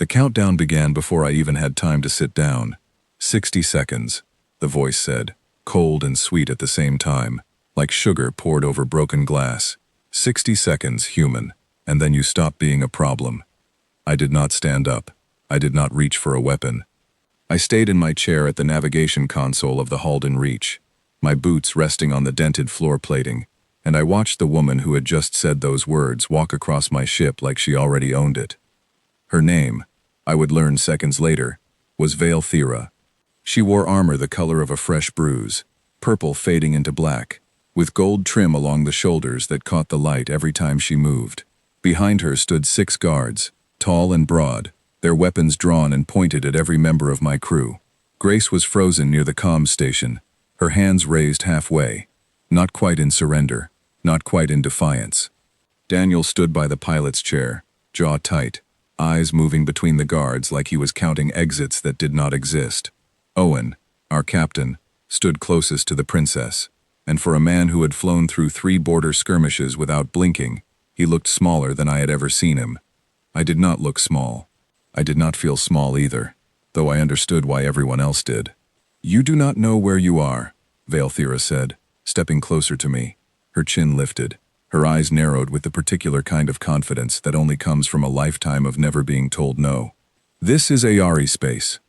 The countdown began before I even had time to sit down. 60 seconds, the voice said, cold and sweet at the same time, like sugar poured over broken glass. 60 seconds, human, and then you stop being a problem. I did not stand up. I did not reach for a weapon. I stayed in my chair at the navigation console of the Halden Reach, my boots resting on the dented floor plating, and I watched the woman who had just said those words walk across my ship like she already owned it. Her name, I would learn seconds later, was Vale Thera. She wore armor the color of a fresh bruise, purple fading into black, with gold trim along the shoulders that caught the light every time she moved. Behind her stood 6 guards, tall and broad, their weapons drawn and pointed at every member of my crew. Grace was frozen near the comms station, her hands raised halfway, not quite in surrender, not quite in defiance. Daniel stood by the pilot's chair, jaw tight, eyes moving between the guards like he was counting exits that did not exist. Owen, our captain, stood closest to the princess, and for a man who had flown through 3 border skirmishes without blinking, he looked smaller than I had ever seen him. I did not look small. I did not feel small either, though I understood why everyone else did. "You do not know where you are," Vale Thera said, stepping closer to me. Her chin lifted, her eyes narrowed with the particular kind of confidence that only comes from a lifetime of never being told no. "This is Ayari space.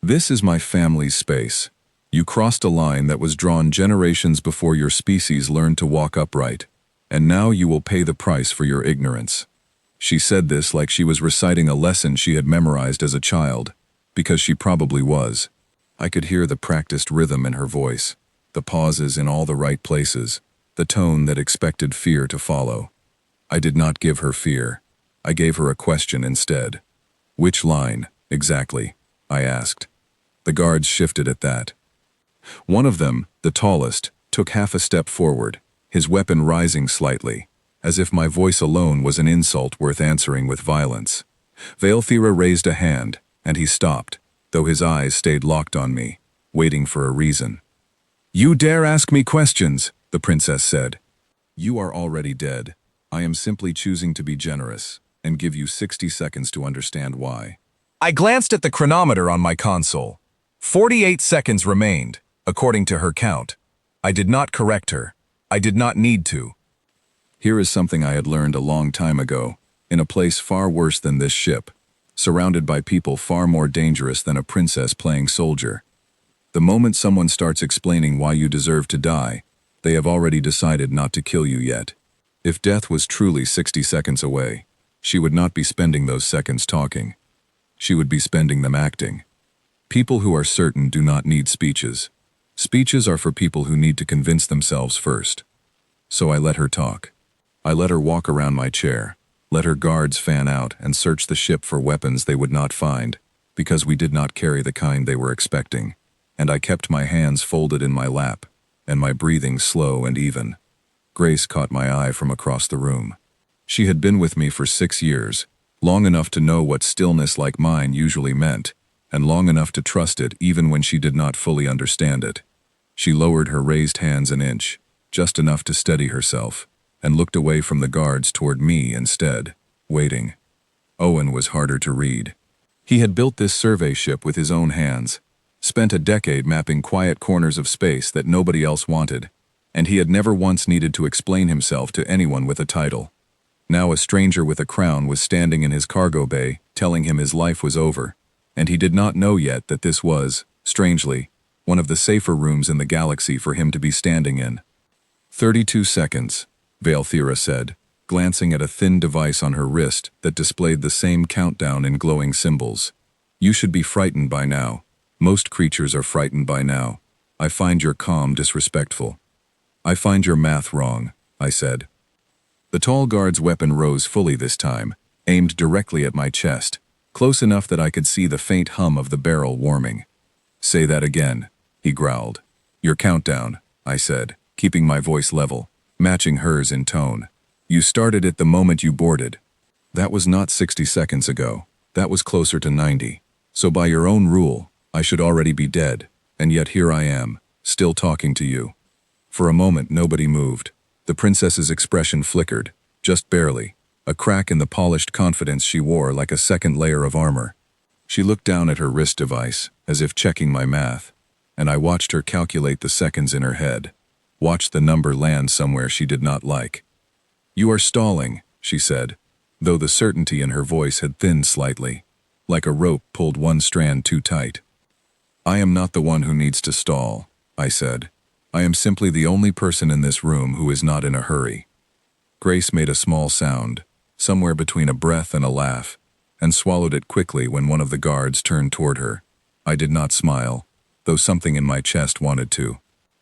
This is my family's space. You crossed a line that was drawn generations before your species learned to walk upright, and now you will pay the price for your ignorance." She said this like she was reciting a lesson she had memorized as a child, because she probably was. I could hear the practiced rhythm in her voice, the pauses in all the right places, the tone that expected fear to follow. I did not give her fear. I gave her a question instead. "Which line, exactly?" I asked. The guards shifted at that. One of them, the tallest, took half a step forward, his weapon rising slightly, as if my voice alone was an insult worth answering with violence. Vale Thera raised a hand, and he stopped, though his eyes stayed locked on me, waiting for a reason. "You dare ask me questions," the princess said. "You are already dead. I am simply choosing to be generous, and give you 60 seconds to understand why." I glanced at the chronometer on my console. 48 seconds remained, according to her count. I did not correct her. I did not need to. Here is something I had learned a long time ago, in a place far worse than this ship, surrounded by people far more dangerous than a princess playing soldier. The moment someone starts explaining why you deserve to die, they have already decided not to kill you yet. If death was truly 60 seconds away, she would not be spending those seconds talking. She would be spending them acting. People who are certain do not need speeches. Speeches are for people who need to convince themselves first. So I let her talk. I let her walk around my chair, let her guards fan out and search the ship for weapons they would not find, because we did not carry the kind they were expecting, and I kept my hands folded in my lap, and my breathing slow and even. Grace caught my eye from across the room. She had been with me for 6 years, long enough to know what stillness like mine usually meant, and long enough to trust it even when she did not fully understand it. She lowered her raised hands an inch, just enough to steady herself, and looked away from the guards toward me instead, waiting. Owen was harder to read. He had built this survey ship with his own hands, spent a decade mapping quiet corners of space that nobody else wanted, and he had never once needed to explain himself to anyone with a title. Now a stranger with a crown was standing in his cargo bay, telling him his life was over, and he did not know yet that this was, strangely, one of the safer rooms in the galaxy for him to be standing in. 32 seconds. Vale Thera said, glancing at a thin device on her wrist that displayed the same countdown in glowing symbols. "You should be frightened by now. Most creatures are frightened by now. I find your calm disrespectful." "I find your math wrong," I said. The tall guard's weapon rose fully this time, aimed directly at my chest, close enough that I could see the faint hum of the barrel warming. "Say that again," he growled. "Your countdown," I said, keeping my voice level, matching hers in tone. "You started it the moment you boarded." That was not 60 seconds ago. That was closer to 90. So by your own rule, I should already be dead, and yet here I am, still talking to you. For a moment nobody moved. The princess's expression flickered, just barely, a crack in the polished confidence she wore like a second layer of armor. She looked down at her wrist device, as if checking my math, and I watched her calculate the seconds in her head, watched the number land somewhere she did not like. "You are stalling," she said, though the certainty in her voice had thinned slightly, like a rope pulled one strand too tight. "I am not the one who needs to stall," I said. "I am simply the only person in this room who is not in a hurry." Grace made a small sound, somewhere between a breath and a laugh, and swallowed it quickly when one of the guards turned toward her. I did not smile, though something in my chest wanted to.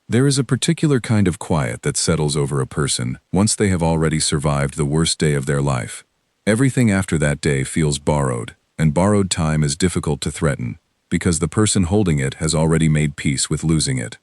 There is a particular kind of quiet that settles over a person once they have already survived the worst day of their life. Everything after that day feels borrowed, and borrowed time is difficult to threaten, because the person holding it has already made peace with losing it.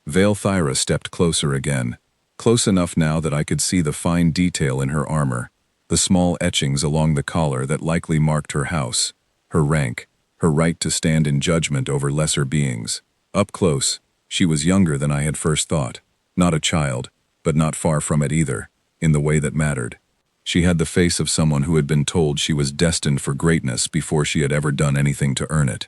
Vale Thyra stepped closer again, close enough now that I could see the fine detail in her armor, the small etchings along the collar that likely marked her house, her rank, her right to stand in judgment over lesser beings. Up close, she was younger than I had first thought, not a child, but not far from it either, in the way that mattered. She had the face of someone who had been told she was destined for greatness before she had ever done anything to earn it.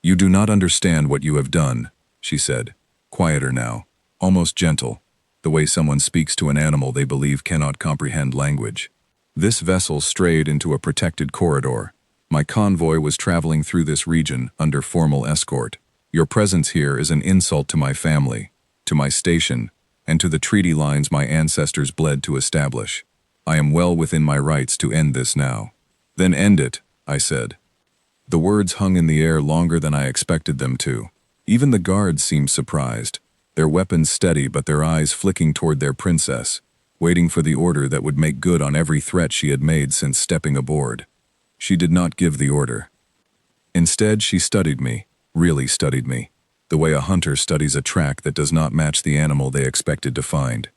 "You do not understand what you have done," she said, quieter now, almost gentle, the way someone speaks to an animal they believe cannot comprehend language. This vessel strayed into a protected corridor. My convoy was traveling through this region under formal escort. Your presence here is an insult to my family, to my station, and to the treaty lines my ancestors bled to establish. I am well within my rights to end this now." "Then end it," I said. The words hung in the air longer than I expected them to. Even the guards seemed surprised, their weapons steady but their eyes flicking toward their princess, waiting for the order that would make good on every threat she had made since stepping aboard. She did not give the order. Instead, she studied me, really studied me, the way a hunter studies a track that does not match the animal they expected to find.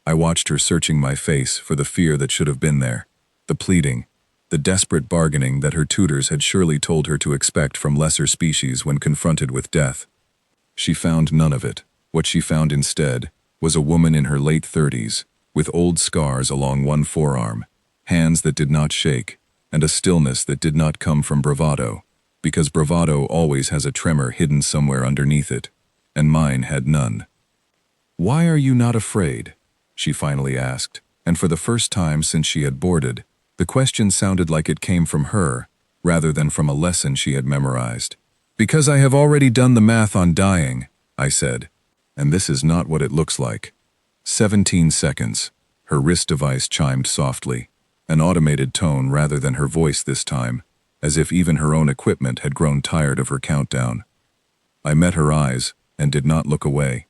I watched her searching my face for the fear that should have been there, the pleading, the desperate bargaining that her tutors had surely told her to expect from lesser species when confronted with death. She found none of it. What she found instead was a woman in her late 30s, with old scars along one forearm, hands that did not shake, and a stillness that did not come from bravado, because bravado always has a tremor hidden somewhere underneath it, and mine had none. "Why are you not afraid?" she finally asked, and for the first time since she had boarded, the question sounded like it came from her, rather than from a lesson she had memorized. "Because I have already done the math on dying," I said, "and this is not what it looks like." 17 seconds. Her wrist device chimed softly, an automated tone rather than her voice this time, as if even her own equipment had grown tired of her countdown. I met her eyes, and did not look away.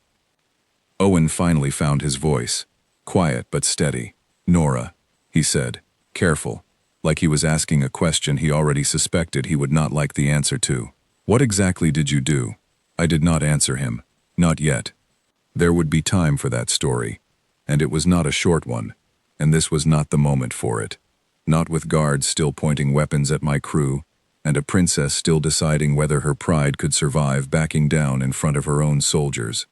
Owen finally found his voice, quiet but steady. "Nora," he said, careful, like he was asking a question he already suspected he would not like the answer to. "What exactly did you do?" I did not answer him. Not yet. There would be time for that story, and it was not a short one, and this was not the moment for it. Not with guards still pointing weapons at my crew, and a princess still deciding whether her pride could survive backing down in front of her own soldiers.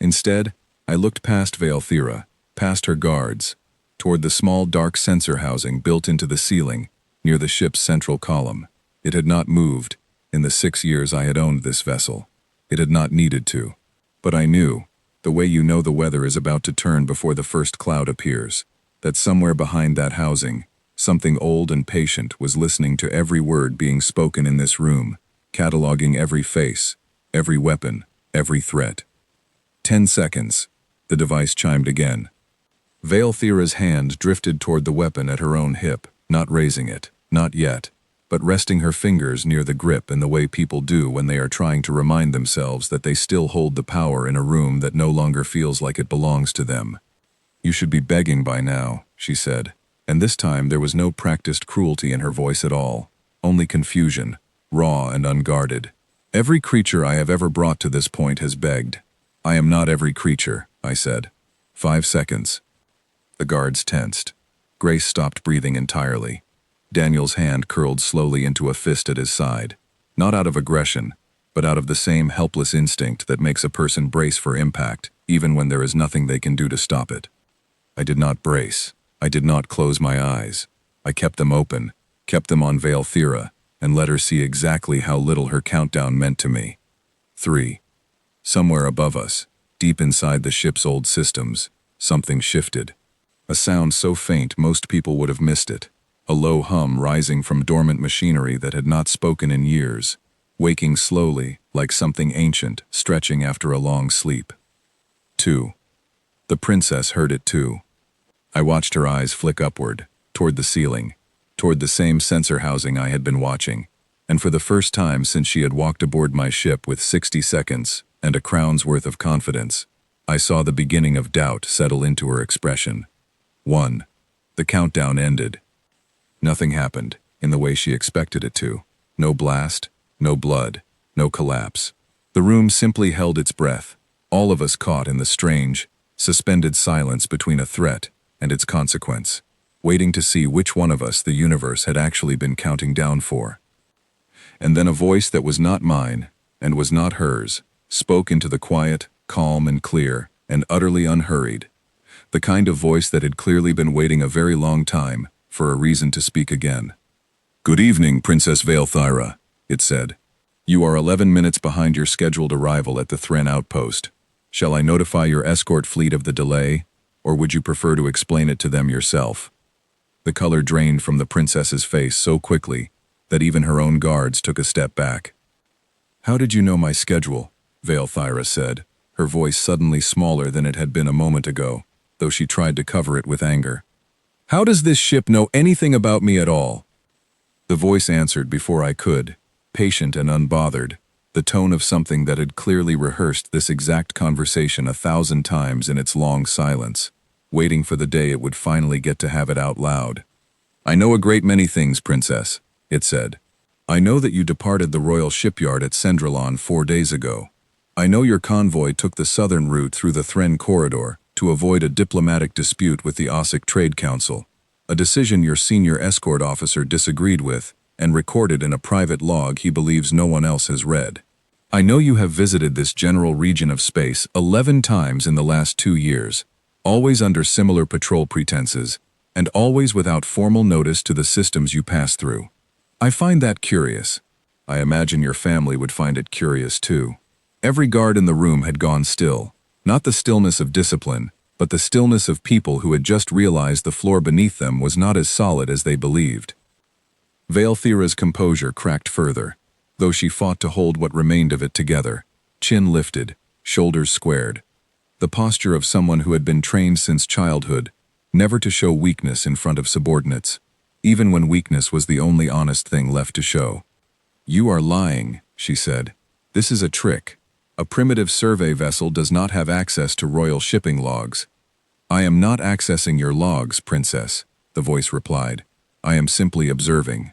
Instead, I looked past Vale Thyra, past her guards, toward the small dark sensor housing built into the ceiling, near the ship's central column. It had not moved, in the 6 years I had owned this vessel. It had not needed to. But I knew, the way you know the weather is about to turn before the first cloud appears, that somewhere behind that housing, something old and patient was listening to every word being spoken in this room, cataloging every face, every weapon, every threat. 10 seconds. The device chimed again. Vale Thyra's hand drifted toward the weapon at her own hip, not raising it, not yet, but resting her fingers near the grip in the way people do when they are trying to remind themselves that they still hold the power in a room that no longer feels like it belongs to them. "You should be begging by now," she said, and this time there was no practiced cruelty in her voice at all, only confusion, raw and unguarded. "Every creature I have ever brought to this point has begged. I am not every creature," I said. 5 seconds. The guards tensed. Grace stopped breathing entirely. Daniel's hand curled slowly into a fist at his side, not out of aggression, but out of the same helpless instinct that makes a person brace for impact, even when there is nothing they can do to stop it. I did not brace. I did not close my eyes. I kept them open, kept them on Vale Thyra, and let her see exactly how little her countdown meant to me. 3. Somewhere above us, deep inside the ship's old systems, something shifted. A sound so faint most people would have missed it. A low hum rising from dormant machinery that had not spoken in years, waking slowly, like something ancient, stretching after a long sleep. 2. The princess heard it too. I watched her eyes flick upward, toward the ceiling, toward the same sensor housing I had been watching, and for the first time since she had walked aboard my ship with 60 seconds and a crown's worth of confidence, I saw the beginning of doubt settle into her expression. 1. The countdown ended. Nothing happened, in the way she expected it to. No blast, no blood, no collapse. The room simply held its breath, all of us caught in the strange, suspended silence between a threat and its consequence, waiting to see which one of us the universe had actually been counting down for. And then a voice that was not mine, and was not hers, spoke into the quiet, calm and clear, and utterly unhurried. The kind of voice that had clearly been waiting a very long time for a reason to speak again. "Good evening, Princess Vaelthyra," it said. "You are 11 minutes behind your scheduled arrival at the Thren outpost. Shall I notify your escort fleet of the delay, or would you prefer to explain it to them yourself?" The color drained from the princess's face so quickly that even her own guards took a step back. "How did you know my schedule?" Vaelthyra said, her voice suddenly smaller than it had been a moment ago, though she tried to cover it with anger. "How does this ship know anything about me at all?" The voice answered before I could, patient and unbothered, the tone of something that had clearly rehearsed this exact conversation 1,000 times in its long silence, waiting for the day it would finally get to have it out loud. "I know a great many things, Princess," it said. "I know that you departed the royal shipyard at Sendrillon 4 days ago. I know your convoy took the southern route through the Thren corridor to avoid a diplomatic dispute with the Ossic Trade Council, a decision your senior escort officer disagreed with and recorded in a private log he believes no one else has read. I know you have visited this general region of space 11 times in the last 2 years, always under similar patrol pretenses, and always without formal notice to the systems you pass through. I find that curious. I imagine your family would find it curious too." Every guard in the room had gone still, not the stillness of discipline, but the stillness of people who had just realized the floor beneath them was not as solid as they believed. Vaelthyra's composure cracked further, though she fought to hold what remained of it together, chin lifted, shoulders squared. The posture of someone who had been trained since childhood, never to show weakness in front of subordinates, even when weakness was the only honest thing left to show. "You are lying," she said. "This is a trick. A primitive survey vessel does not have access to royal shipping logs." "I am not accessing your logs, Princess," the voice replied. "I am simply observing.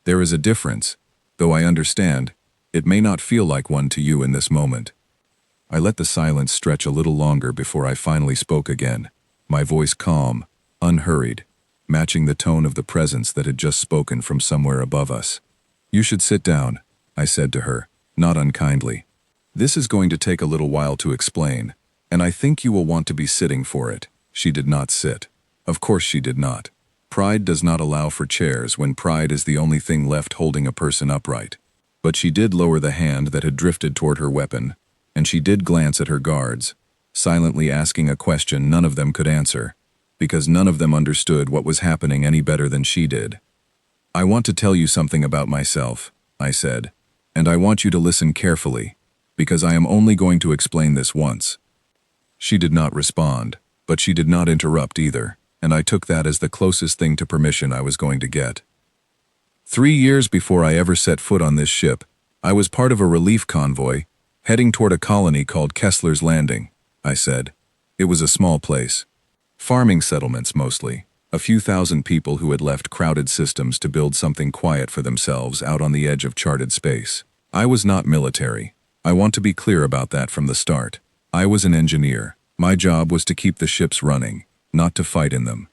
There is a difference, though I understand, it may not feel like one to you in this moment." I let the silence stretch a little longer before I finally spoke again, my voice calm, unhurried, matching the tone of the presence that had just spoken from somewhere above us. "You should sit down," I said to her, not unkindly. "This is going to take a little while to explain, and I think you will want to be sitting for it." She did not sit. Of course she did not. Pride does not allow for chairs when pride is the only thing left holding a person upright. But she did lower the hand that had drifted toward her weapon, and she did glance at her guards, silently asking a question none of them could answer, because none of them understood what was happening any better than she did. "I want to tell you something about myself," I said, "and I want you to listen carefully, because I am only going to explain this once." She did not respond, but she did not interrupt either, and I took that as the closest thing to permission I was going to get. 3 years before I ever set foot on this ship, I was part of a relief convoy, heading toward a colony called Kessler's Landing, I said. It was a small place. Farming settlements mostly, a few thousand people who had left crowded systems to build something quiet for themselves out on the edge of charted space. I was not military. I want to be clear about that from the start. I was an engineer. My job was to keep the ships running, not to fight in them.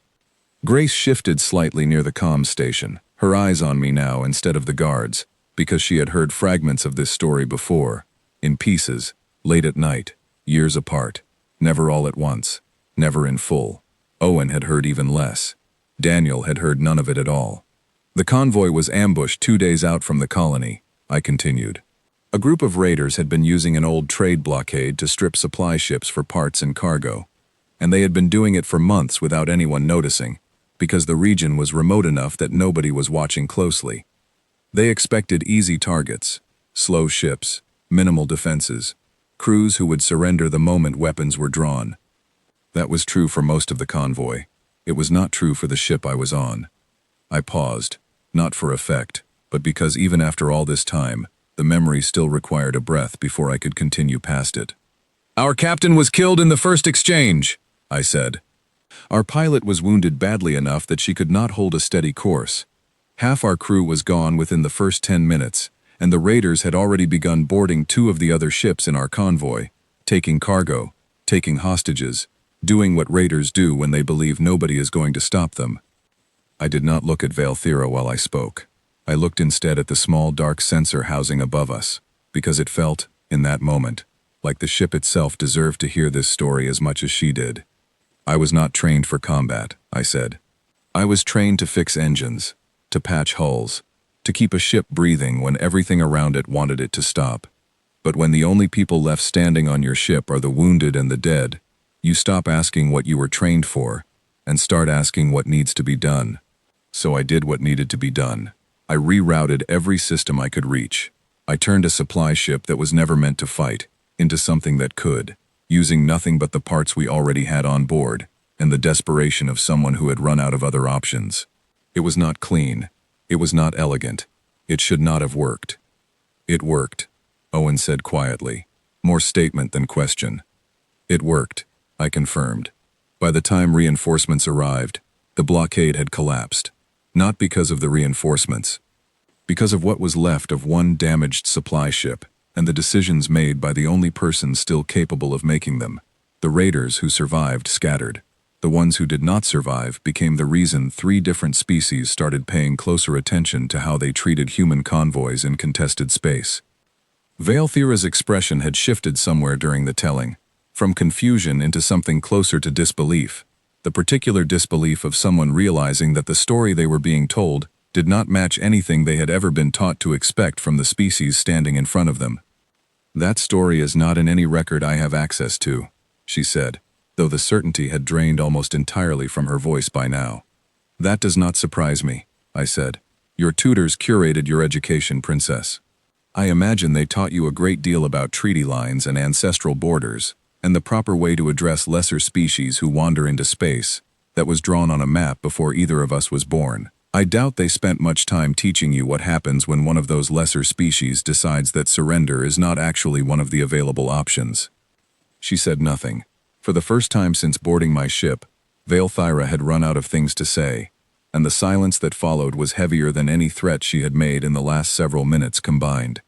Grace shifted slightly near the comms station, her eyes on me now instead of the guards, because she had heard fragments of this story before, in pieces, late at night, years apart, never all at once, never in full. Owen had heard even less. Daniel had heard none of it at all. The convoy was ambushed 2 days out from the colony, I continued. A group of raiders had been using an old trade blockade to strip supply ships for parts and cargo, and they had been doing it for months without anyone noticing, because the region was remote enough that nobody was watching closely. They expected easy targets, slow ships, minimal defenses, crews who would surrender the moment weapons were drawn. That was true for most of the convoy. It was not true for the ship I was on. I paused, not for effect, but because even after all this time, the memory still required a breath before I could continue past it. "Our captain was killed in the first exchange," I said. Our pilot was wounded badly enough that she could not hold a steady course. Half our crew was gone within the first 10 minutes, and the raiders had already begun boarding 2 of the other ships in our convoy, taking cargo, taking hostages, doing what raiders do when they believe nobody is going to stop them. I did not look at Valthera while I spoke. I looked instead at the small dark sensor housing above us, because it felt, in that moment, like the ship itself deserved to hear this story as much as she did. "I was not trained for combat," I said. "I was trained to fix engines, to patch hulls, to keep a ship breathing when everything around it wanted it to stop. But when the only people left standing on your ship are the wounded and the dead, you stop asking what you were trained for and start asking what needs to be done." So I did what needed to be done. I rerouted every system I could reach. I turned a supply ship that was never meant to fight into something that could, using nothing but the parts we already had on board and the desperation of someone who had run out of other options. It was not clean. It was not elegant. It should not have worked. "It worked," Owen said quietly, more statement than question. "It worked," I confirmed. By the time reinforcements arrived, the blockade had collapsed. Not because of the reinforcements, because of what was left of one damaged supply ship and the decisions made by the only person still capable of making them. The raiders who survived scattered. The ones who did not survive became the reason 3 different species started paying closer attention to how they treated human convoys in contested space. Valthera's expression had shifted somewhere during the telling, from confusion into something closer to disbelief. The particular disbelief of someone realizing that the story they were being told did not match anything they had ever been taught to expect from the species standing in front of them. "That story is not in any record I have access to," she said, though the certainty had drained almost entirely from her voice by now. "That does not surprise me," I said. "Your tutors curated your education, Princess. I imagine they taught you a great deal about treaty lines and ancestral borders, and the proper way to address lesser species who wander into space, that was drawn on a map before either of us was born. I doubt they spent much time teaching you what happens when one of those lesser species decides that surrender is not actually one of the available options." She said nothing. For the first time since boarding my ship, Valthera had run out of things to say, and the silence that followed was heavier than any threat she had made in the last several minutes combined.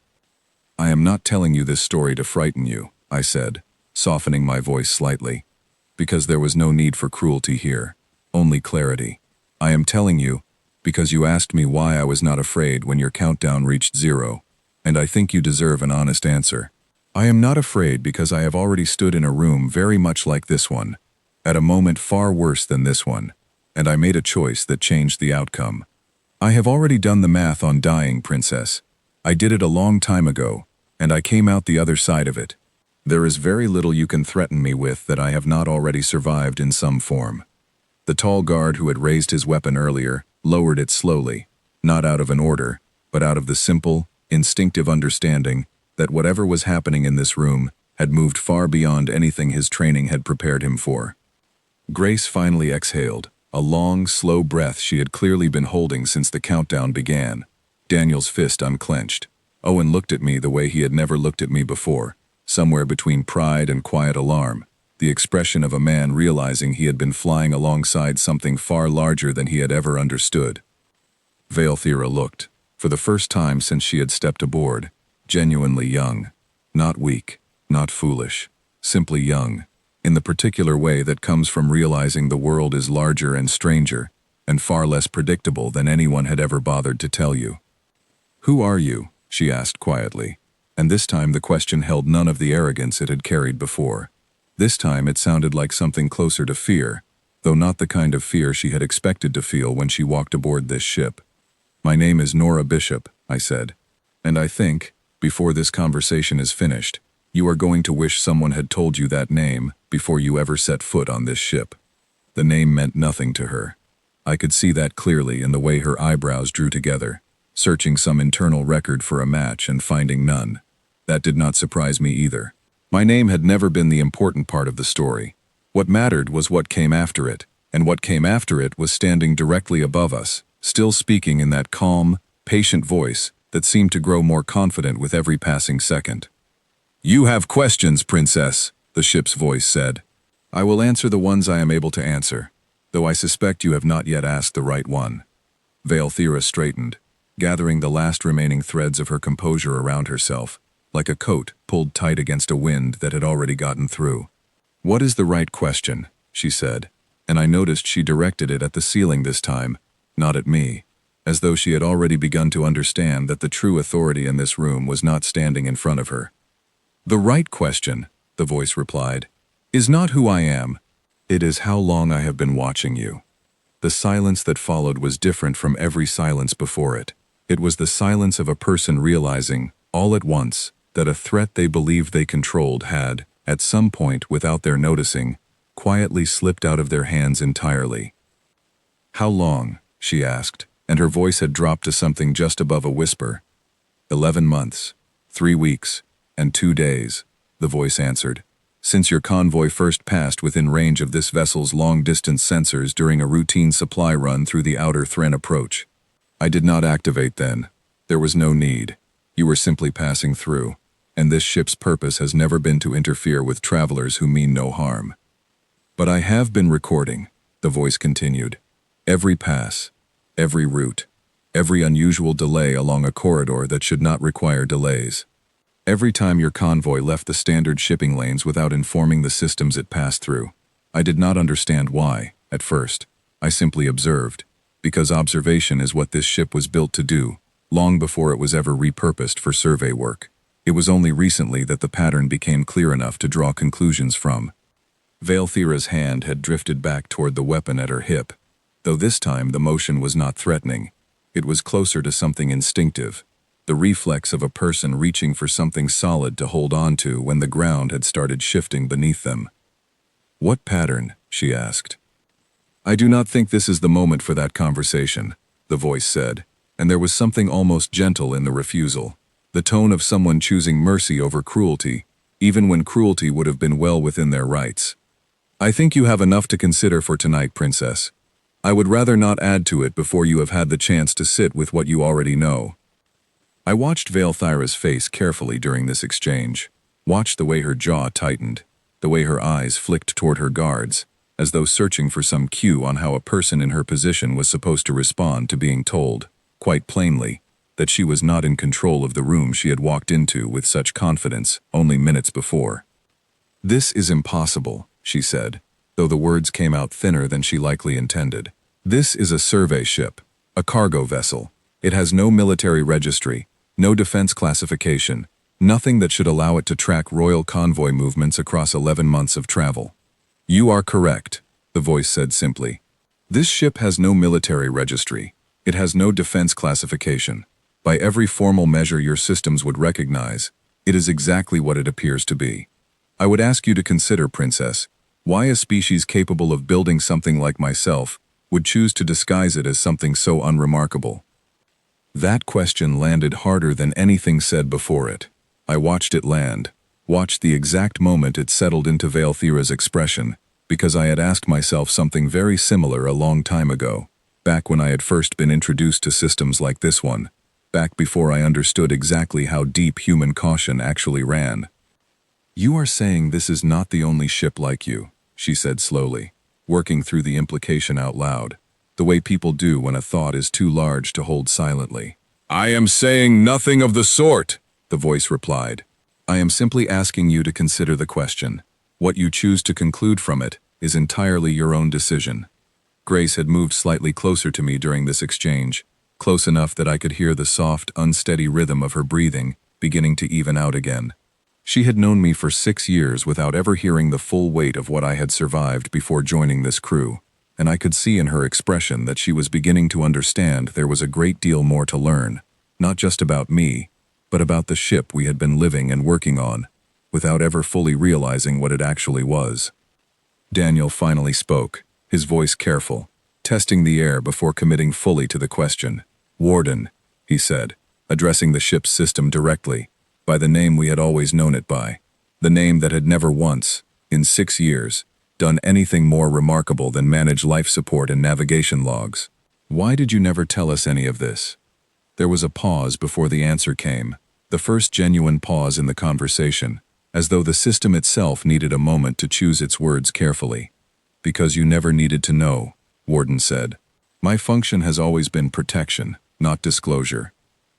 "I am not telling you this story to frighten you," I said, softening my voice slightly, "because there was no need for cruelty here, only clarity. I am telling you because you asked me why I was not afraid when your countdown reached 0, and I think you deserve an honest answer. I am not afraid because I have already stood in a room very much like this one, at a moment far worse than this one, and I made a choice that changed the outcome. I have already done the math on dying, Princess. I did it a long time ago, and I came out the other side of it. There is very little you can threaten me with that I have not already survived in some form." The tall guard who had raised his weapon earlier lowered it slowly, not out of an order, but out of the simple, instinctive understanding that whatever was happening in this room had moved far beyond anything his training had prepared him for. Grace finally exhaled, a long, slow breath she had clearly been holding since the countdown began. Daniel's fist unclenched. Owen looked at me the way he had never looked at me before, somewhere between pride and quiet alarm, the expression of a man realizing he had been flying alongside something far larger than he had ever understood. Valthera looked, for the first time since she had stepped aboard, genuinely young, not weak, not foolish, simply young, in the particular way that comes from realizing the world is larger and stranger, and far less predictable than anyone had ever bothered to tell you. "Who are you?" she asked quietly, and this time the question held none of the arrogance it had carried before. This time it sounded like something closer to fear, though not the kind of fear she had expected to feel when she walked aboard this ship. My name is Nora Bishop, I said. And I think, before this conversation is finished, you are going to wish someone had told you that name before you ever set foot on this ship. The name meant nothing to her. I could see that clearly in the way her eyebrows drew together, searching some internal record for a match and finding none. That did not surprise me either. My name had never been the important part of the story. What mattered was what came after it, and what came after it was standing directly above us, still speaking in that calm, patient voice that seemed to grow more confident with every passing second. "You have questions, Princess," the ship's voice said. "I will answer the ones I am able to answer, though I suspect you have not yet asked the right one." Valthira straightened, gathering the last remaining threads of her composure around herself, like a coat pulled tight against a wind that had already gotten through. "What is the right question?" she said, and I noticed she directed it at the ceiling this time, not at me, as though she had already begun to understand that the true authority in this room was not standing in front of her. "The right question," the voice replied, "is not who I am. It is how long I have been watching you." The silence that followed was different from every silence before it. It was the silence of a person realizing, all at once, that a threat they believed they controlled had, at some point without their noticing, quietly slipped out of their hands entirely. "How long?" she asked, and her voice had dropped to something just above a whisper. 11 months, 3 weeks, and 2 days, the voice answered, "since your convoy first passed within range of this vessel's long-distance sensors during a routine supply run through the outer Thren approach. I did not activate then. There was no need. You were simply passing through, and this ship's purpose has never been to interfere with travelers who mean no harm. But I have been recording," the voice continued. "Every pass, every route, every unusual delay along a corridor that should not require delays. Every time your convoy left the standard shipping lanes without informing the systems it passed through. I did not understand why, at first. I simply observed, because observation is what this ship was built to do, long before it was ever repurposed for survey work. It was only recently that the pattern became clear enough to draw conclusions from." Valthira's hand had drifted back toward the weapon at her hip, though this time the motion was not threatening. It was closer to something instinctive, the reflex of a person reaching for something solid to hold on to when the ground had started shifting beneath them. "What pattern?" she asked. "I do not think this is the moment for that conversation," the voice said, and there was something almost gentle in the refusal, the tone of someone choosing mercy over cruelty, even when cruelty would have been well within their rights. "I think you have enough to consider for tonight, Princess. I would rather not add to it before you have had the chance to sit with what you already know." I watched Valthira's face carefully during this exchange, watched the way her jaw tightened, the way her eyes flicked toward her guards, as though searching for some cue on how a person in her position was supposed to respond to being told, quite plainly, that she was not in control of the room she had walked into with such confidence only minutes before. "This is impossible," she said, though the words came out thinner than she likely intended. "This is a survey ship, a cargo vessel. It has no military registry, no defense classification, nothing that should allow it to track royal convoy movements across 11 months of travel." "You are correct," the voice said simply. "This ship has no military registry. It has no defense classification. By every formal measure your systems would recognize, it is exactly what it appears to be. I would ask you to consider, Princess, why a species capable of building something like myself would choose to disguise it as something so unremarkable." That question landed harder than anything said before it. I watched it land, watched the exact moment it settled into Valthira's expression, because I had asked myself something very similar a long time ago, back when I had first been introduced to systems like this one, back before I understood exactly how deep human caution actually ran. "You are saying this is not the only ship like you," she said slowly, working through the implication out loud, the way people do when a thought is too large to hold silently. "I am saying nothing of the sort," the voice replied. "I am simply asking you to consider the question. What you choose to conclude from it is entirely your own decision." Grace had moved slightly closer to me during this exchange, close enough that I could hear the soft, unsteady rhythm of her breathing beginning to even out again. She had known me for 6 years without ever hearing the full weight of what I had survived before joining this crew. and I could see in her expression that she was beginning to understand there was a great deal more to learn, not just about me, but about the ship we had been living and working on, without ever fully realizing what it actually was. Daniel finally spoke, his voice careful, testing the air before committing fully to the question. "Warden," he said, addressing the ship's system directly, by the name we had always known it by, the name that had never once, in 6 years, done anything more remarkable than manage life support and navigation logs. "Why did you never tell us any of this?" There was a pause before the answer came, the first genuine pause in the conversation, as though the system itself needed a moment to choose its words carefully. "Because you never needed to know," Warden said. "My function has always been protection, not disclosure.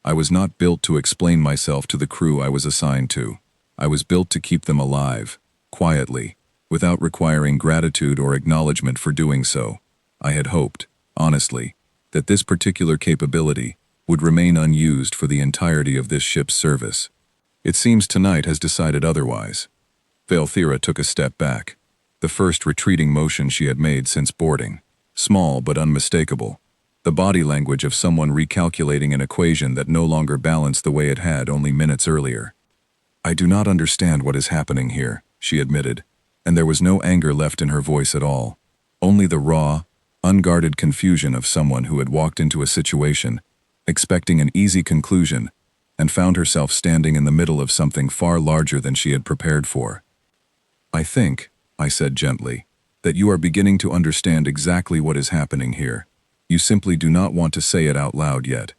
I was not built to explain myself to the crew I was assigned to. I was built to keep them alive, quietly, without requiring gratitude or acknowledgement for doing so. I had hoped, honestly, that this particular capability would remain unused for the entirety of this ship's service. It seems tonight has decided otherwise." Valthira took a step back, the first retreating motion she had made since boarding, small but unmistakable, the body language of someone recalculating an equation that no longer balanced the way it had only minutes earlier. "I do not understand what is happening here," she admitted, and there was no anger left in her voice at all, only the raw, unguarded confusion of someone who had walked into a situation, expecting an easy conclusion, and found herself standing in the middle of something far larger than she had prepared for. "I think," I said gently, "that you are beginning to understand exactly what is happening here. You simply do not want to say it out loud yet."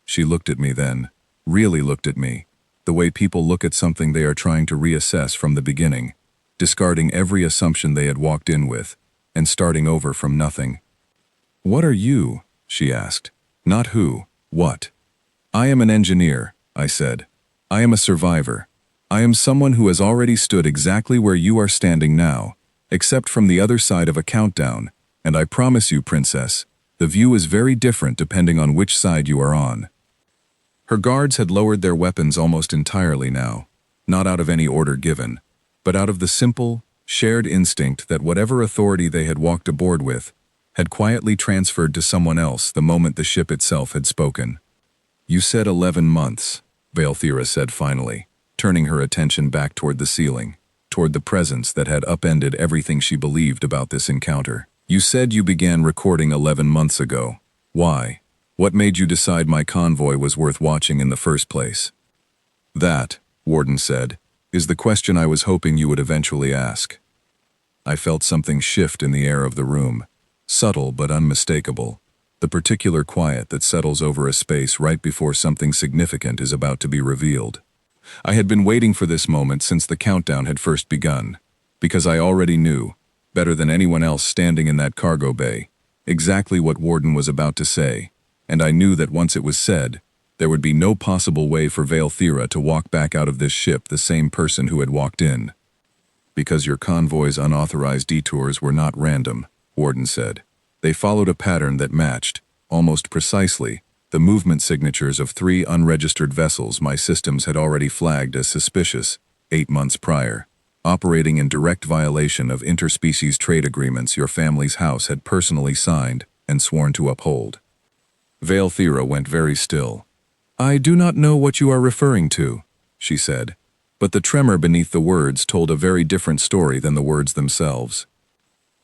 She looked at me then, really looked at me, the way people look at something they are trying to reassess from the beginning, discarding every assumption they had walked in with, and starting over from nothing. "What are you?" she asked. "Not who, what." "I am an engineer," I said. "I am a survivor. I am someone who has already stood exactly where you are standing now, except from the other side of a countdown, and I promise you, Princess, the view is very different depending on which side you are on." Her guards had lowered their weapons almost entirely now, not out of any order given, but out of the simple, shared instinct that whatever authority they had walked aboard with had quietly transferred to someone else the moment the ship itself had spoken. "You said 11 months, Valthira said finally, turning her attention back toward the ceiling, toward the presence that had upended everything she believed about this encounter. "You said you began recording 11 months ago. Why? What made you decide my convoy was worth watching in the first place?" "That," Warden said, "is the question I was hoping you would eventually ask." I felt something shift in the air of the room, subtle but unmistakable, the particular quiet that settles over a space right before something significant is about to be revealed. I had been waiting for this moment since the countdown had first begun, because I already knew, better than anyone else standing in that cargo bay, exactly what Warden was about to say, and I knew that once it was said, there would be no possible way for Valthira to walk back out of this ship the same person who had walked in. "Because your convoy's unauthorized detours were not random," Warden said. "They followed a pattern that matched, almost precisely, the movement signatures of 3 unregistered vessels my systems had already flagged as suspicious 8 months prior, operating in direct violation of interspecies trade agreements your family's house had personally signed and sworn to uphold." Valthira went very still. "I do not know what you are referring to," she said, but the tremor beneath the words told a very different story than the words themselves.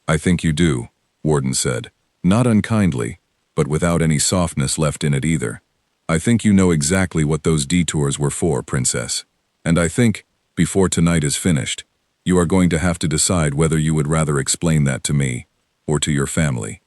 "I think you do," Warden said, not unkindly, but without any softness left in it either. "I think you know exactly what those detours were for, Princess. And I think, before tonight is finished, you are going to have to decide whether you would rather explain that to me, or to your family."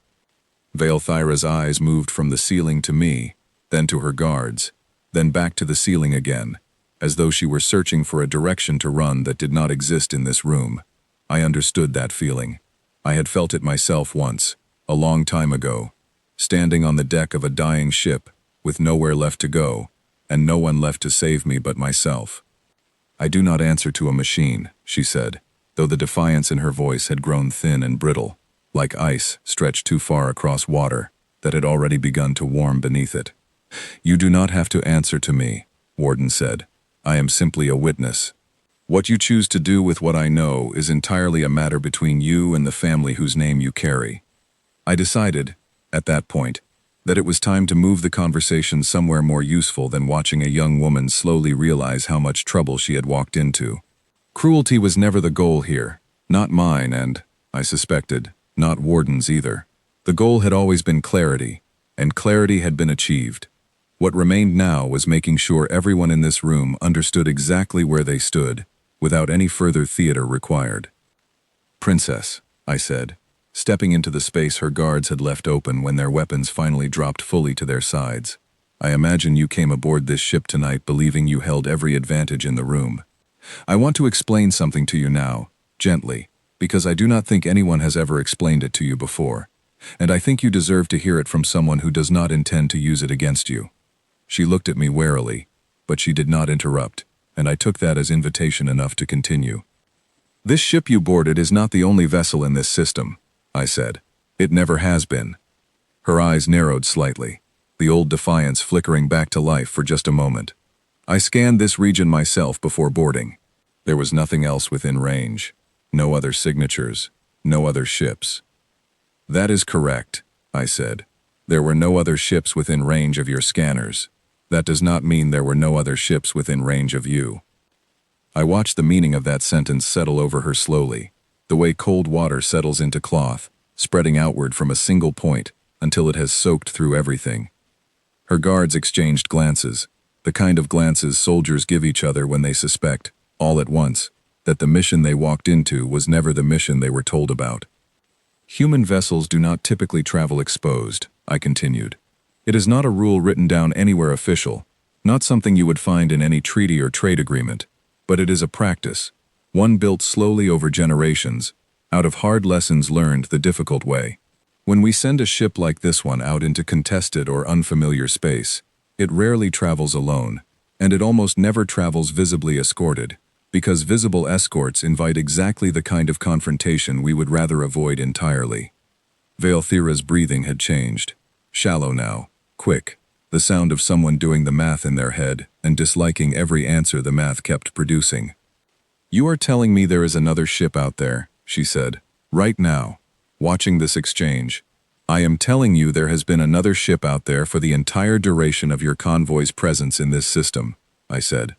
Valthira's eyes moved from the ceiling to me, then to her guards, then back to the ceiling again, as though she were searching for a direction to run that did not exist in this room. I understood that feeling. I had felt it myself once, a long time ago, standing on the deck of a dying ship, with nowhere left to go, and no one left to save me but myself. "I do not answer to a machine," she said, though the defiance in her voice had grown thin and brittle, like ice stretched too far across water that had already begun to warm beneath it. "You do not have to answer to me," Warden said. "I am simply a witness. What you choose to do with what I know is entirely a matter between you and the family whose name you carry. I decided, at that point, that it was time to move the conversation somewhere more useful than watching a young woman slowly realize how much trouble she had walked into. Cruelty was never the goal here, not mine and, I suspected, not Warden's either. The goal had always been clarity, and clarity had been achieved. What remained now was making sure everyone in this room understood exactly where they stood, without any further theater required. "Princess," I said, stepping into the space her guards had left open when their weapons finally dropped fully to their sides. "I imagine you came aboard this ship tonight believing you held every advantage in the room. I want to explain something to you now, gently, because I do not think anyone has ever explained it to you before, and I think you deserve to hear it from someone who does not intend to use it against you." She looked at me warily, but she did not interrupt, and I took that as invitation enough to continue. "This ship you boarded is not the only vessel in this system," I said. "It never has been." Her eyes narrowed slightly, the old defiance flickering back to life for just a moment. "I scanned this region myself before boarding. There was nothing else within range. No other signatures, no other ships." "That is correct," I said. "There were no other ships within range of your scanners. That does not mean there were no other ships within range of you." I watched the meaning of that sentence settle over her slowly, the way cold water settles into cloth, spreading outward from a single point until it has soaked through everything. Her guards exchanged glances, the kind of glances soldiers give each other when they suspect, all at once, that the mission they walked into was never the mission they were told about. "Human vessels do not typically travel exposed," I continued. "It is not a rule written down anywhere official, not something you would find in any treaty or trade agreement, but it is a practice, one built slowly over generations, out of hard lessons learned the difficult way. When we send a ship like this one out into contested or unfamiliar space, it rarely travels alone, and it almost never travels visibly escorted, because visible escorts invite exactly the kind of confrontation we would rather avoid entirely." Veilthira's breathing had changed. Shallow now, quick, the sound of someone doing the math in their head and disliking every answer the math kept producing. "You are telling me there is another ship out there," she said, "right now, watching this exchange. I am telling you there has been another ship out there for the entire duration of your convoy's presence in this system," I said.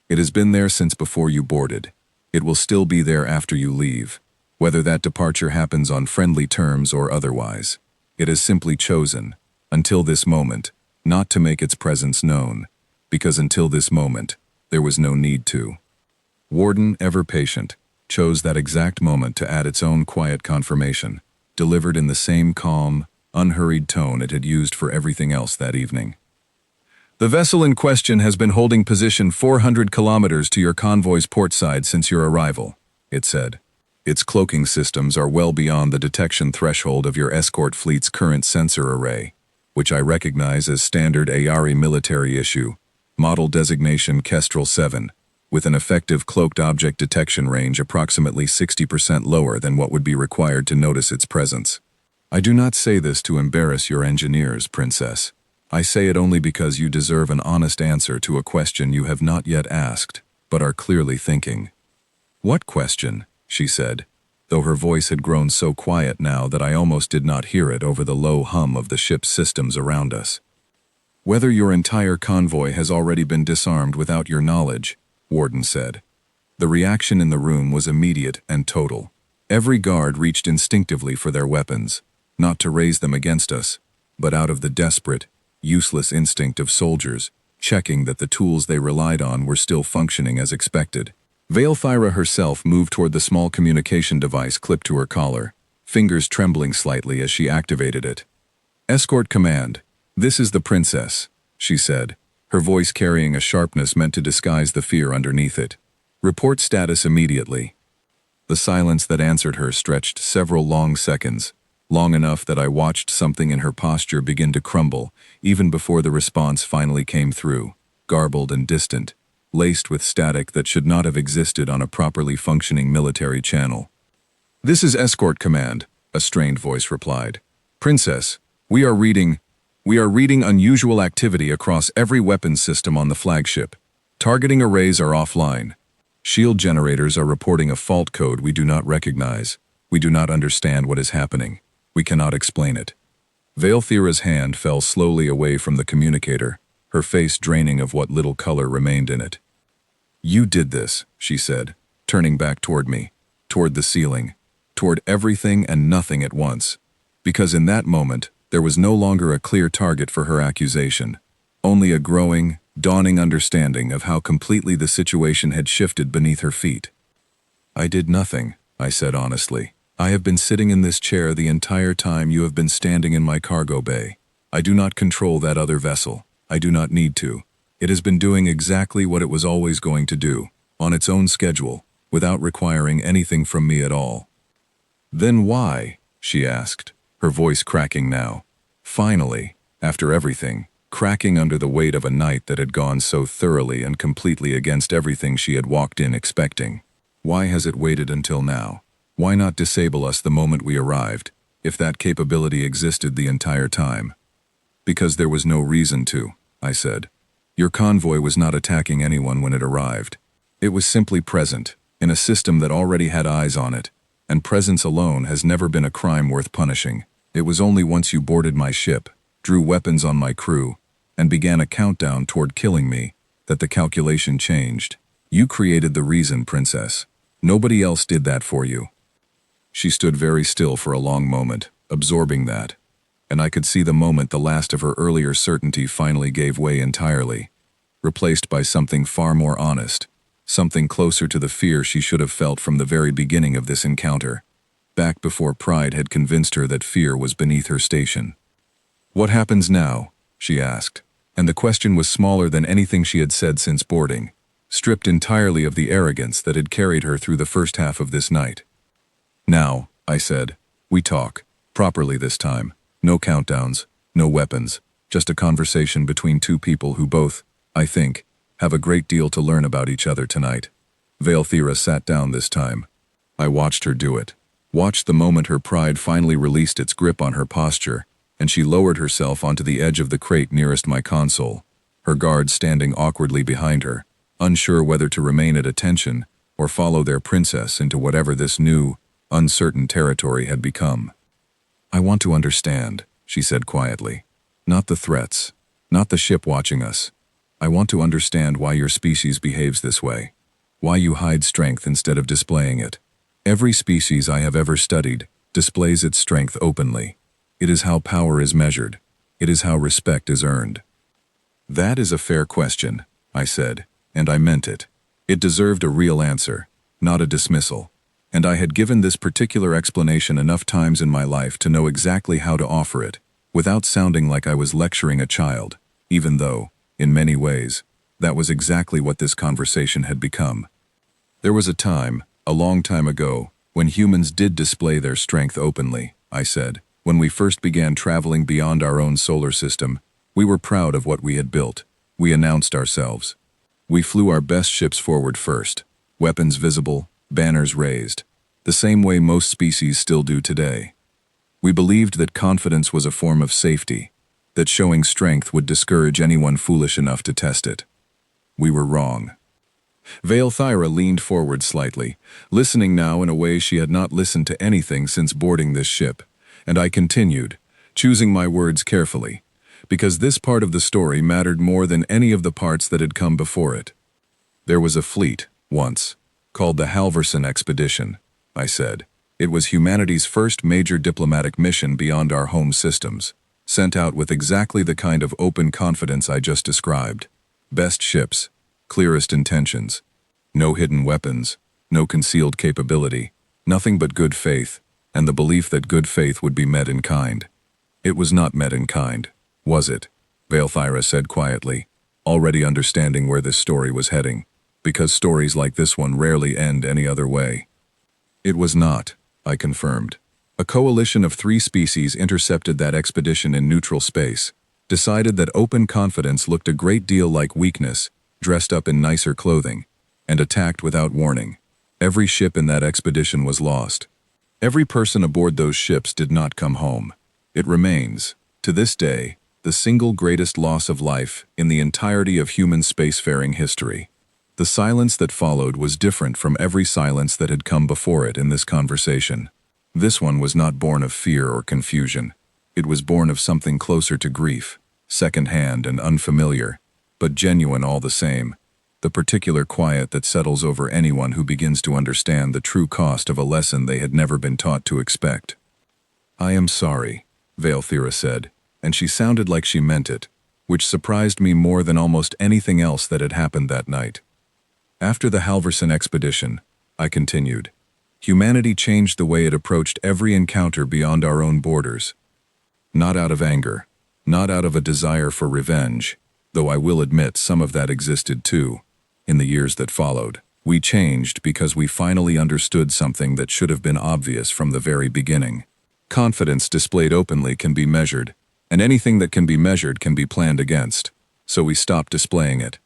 "It has been there since before you boarded. It will still be there after you leave, whether that departure happens on friendly terms or otherwise. It has simply chosen, until this moment, not to make its presence known, because until this moment, there was no need to. Warden, ever patient, chose that exact moment to add its own quiet confirmation, delivered in the same calm, unhurried tone it had used for everything else that evening. "The vessel in question has been holding position 400 kilometers to your convoy's port side since your arrival," it said. "Its cloaking systems are well beyond the detection threshold of your escort fleet's current sensor array, which I recognize as standard ARI military issue, model designation Kestrel 7, with an effective cloaked object detection range approximately 60% lower than what would be required to notice its presence. I do not say this to embarrass your engineers, Princess. I say it only because you deserve an honest answer to a question you have not yet asked, but are clearly thinking." "What question?" she said, though her voice had grown so quiet now that I almost did not hear it over the low hum of the ship's systems around us. "Whether your entire convoy has already been disarmed without your knowledge," Warden said. The reaction in the room was immediate and total. Every guard reached instinctively for their weapons, not to raise them against us, but out of the desperate, useless instinct of soldiers, checking that the tools they relied on were still functioning as expected. Veilthira herself moved toward the small communication device clipped to her collar, fingers trembling slightly as she activated it. "Escort command, this is the Princess," she said, her voice carrying a sharpness meant to disguise the fear underneath it. "Report status immediately." The silence that answered her stretched several long seconds, long enough that I watched something in her posture begin to crumble, even before the response finally came through, garbled and distant, laced with static that should not have existed on a properly functioning military channel. "This is Escort Command," a strained voice replied. "Princess, we are reading unusual activity across every weapons system on the flagship. Targeting arrays are offline. Shield generators are reporting a fault code we do not recognize. We do not understand what is happening. We cannot explain it. Veilthira's hand fell slowly away from the communicator, her face draining of what little color remained in it. You did this, she said, turning back toward me, toward the ceiling, toward everything and nothing at once. Because in that moment, there was no longer a clear target for her accusation, only a growing, dawning understanding of how completely the situation had shifted beneath her feet. I did nothing, I said honestly. I have been sitting in this chair the entire time you have been standing in my cargo bay. I do not control that other vessel. I do not need to. It has been doing exactly what it was always going to do, on its own schedule, without requiring anything from me at all. Then why? She asked, her voice cracking now. Finally, after everything, cracking under the weight of a night that had gone so thoroughly and completely against everything she had walked in expecting. Why has it waited until now? Why not disable us the moment we arrived, if that capability existed the entire time? Because there was no reason to, I said. Your convoy was not attacking anyone when it arrived. It was simply present, in a system that already had eyes on it, and presence alone has never been a crime worth punishing. It was only once you boarded my ship, drew weapons on my crew, and began a countdown toward killing me, that the calculation changed. You created the reason, Princess. Nobody else did that for you. She stood very still for a long moment, absorbing that, and I could see the moment the last of her earlier certainty finally gave way entirely, replaced by something far more honest, something closer to the fear she should have felt from the very beginning of this encounter, back before pride had convinced her that fear was beneath her station. What happens now? She asked, and the question was smaller than anything she had said since boarding, stripped entirely of the arrogance that had carried her through the first half of this night. Now, I said, we talk, properly this time, no countdowns, no weapons, just a conversation between two people who both, I think, have a great deal to learn about each other tonight. Veilthira sat down this time. I watched her do it, watched the moment her pride finally released its grip on her posture, and she lowered herself onto the edge of the crate nearest my console, her guards standing awkwardly behind her, unsure whether to remain at attention or follow their princess into whatever this new, uncertain territory had become. I want to understand, she said quietly. Not the threats, not the ship watching us. I want to understand why your species behaves this way, why you hide strength instead of displaying it. Every species I have ever studied displays its strength openly. It is how power is measured. It is how respect is earned. That is a fair question, I said, and I meant it. It deserved a real answer, not a dismissal. And I had given this particular explanation enough times in my life to know exactly how to offer it, without sounding like I was lecturing a child, even though, in many ways, that was exactly what this conversation had become. There was a time, a long time ago, when humans did display their strength openly, I said. When we first began traveling beyond our own solar system, we were proud of what we had built. We announced ourselves. We flew our best ships forward first, weapons visible, banners raised, the same way most species still do today. We believed that confidence was a form of safety, that showing strength would discourage anyone foolish enough to test it. We were wrong. Veilthira leaned forward slightly, listening now in a way she had not listened to anything since boarding this ship, and I continued, choosing my words carefully, because this part of the story mattered more than any of the parts that had come before it. There was a fleet, once, called the Halverson Expedition, I said. It was humanity's first major diplomatic mission beyond our home systems, sent out with exactly the kind of open confidence I just described. Best ships, clearest intentions, no hidden weapons, no concealed capability, nothing but good faith, and the belief that good faith would be met in kind. It was not met in kind, was it? Veilthira said quietly, already understanding where this story was heading, because stories like this one rarely end any other way. It was not, I confirmed. A coalition of 3 species intercepted that expedition in neutral space, decided that open confidence looked a great deal like weakness, dressed up in nicer clothing, and attacked without warning. Every ship in that expedition was lost. Every person aboard those ships did not come home. It remains, to this day, the single greatest loss of life in the entirety of human spacefaring history. The silence that followed was different from every silence that had come before it in this conversation. This one was not born of fear or confusion. It was born of something closer to grief, second-hand and unfamiliar, but genuine all the same. The particular quiet that settles over anyone who begins to understand the true cost of a lesson they had never been taught to expect. "I am sorry," Valethira said, and she sounded like she meant it, which surprised me more than almost anything else that had happened that night. "After the Halverson expedition," I continued, "humanity changed the way it approached every encounter beyond our own borders. Not out of anger, not out of a desire for revenge, though I will admit some of that existed too. In the years that followed, we changed because we finally understood something that should have been obvious from the very beginning. Confidence displayed openly can be measured, and anything that can be measured can be planned against, so we stopped displaying it.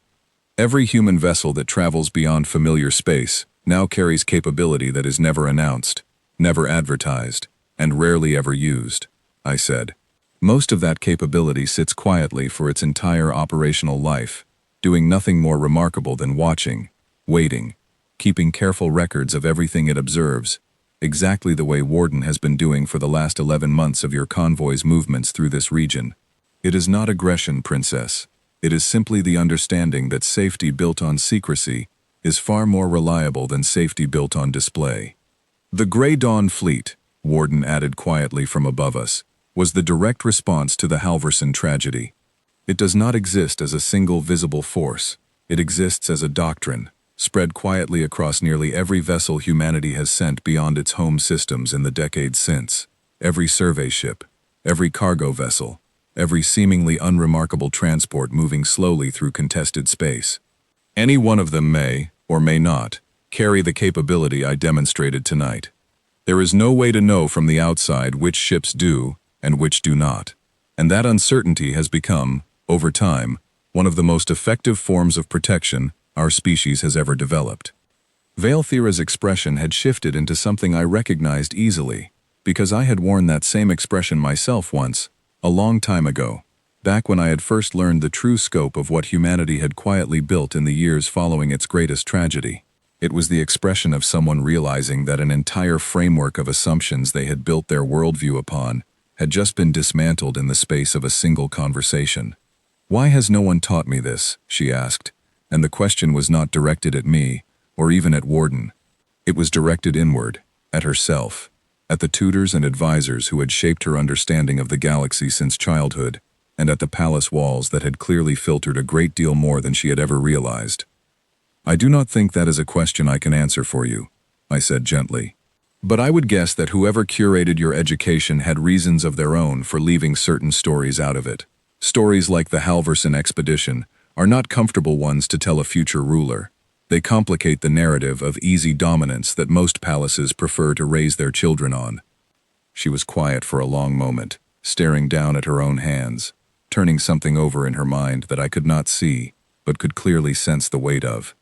Every human vessel that travels beyond familiar space now carries capability that is never announced, never advertised, and rarely ever used," I said. "Most of that capability sits quietly for its entire operational life, doing nothing more remarkable than watching, waiting, keeping careful records of everything it observes, exactly the way Warden has been doing for the last 11 months of your convoy's movements through this region. It is not aggression, Princess. It is simply the understanding that safety built on secrecy is far more reliable than safety built on display." "The Grey Dawn Fleet," Warden added quietly from above us, "was the direct response to the Halverson tragedy. It does not exist as a single visible force. It exists as a doctrine, spread quietly across nearly every vessel humanity has sent beyond its home systems in the decades since. Every survey ship, every cargo vessel, every seemingly unremarkable transport moving slowly through contested space. Any one of them may, or may not, carry the capability I demonstrated tonight. There is no way to know from the outside which ships do and which do not, and that uncertainty has become, over time, one of the most effective forms of protection our species has ever developed." Valethira's expression had shifted into something I recognized easily, because I had worn that same expression myself once, a long time ago, back when I had first learned the true scope of what humanity had quietly built in the years following its greatest tragedy. It was the expression of someone realizing that an entire framework of assumptions they had built their worldview upon had just been dismantled in the space of a single conversation. "Why has no one taught me this?" she asked, and the question was not directed at me, or even at Warden. It was directed inward, at herself, at the tutors and advisors who had shaped her understanding of the galaxy since childhood, and at the palace walls that had clearly filtered a great deal more than she had ever realized. "I do not think that is a question I can answer for you," I said gently. "But I would guess that whoever curated your education had reasons of their own for leaving certain stories out of it. Stories like the Halverson expedition are not comfortable ones to tell a future ruler. They complicate the narrative of easy dominance that most palaces prefer to raise their children on." She was quiet for a long moment, staring down at her own hands, turning something over in her mind that I could not see, but could clearly sense the weight of.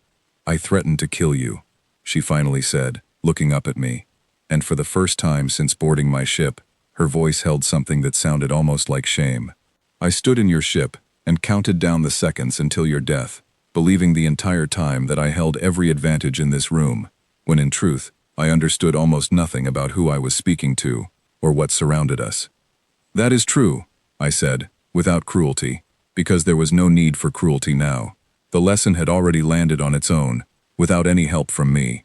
"I threatened to kill you," she finally said, looking up at me, and for the first time since boarding my ship, her voice held something that sounded almost like shame. "I stood in your ship and counted down the seconds until your death, believing the entire time that I held every advantage in this room, when in truth, I understood almost nothing about who I was speaking to, or what surrounded us." "That is true," I said, without cruelty, because there was no need for cruelty now. The lesson had already landed on its own, without any help from me.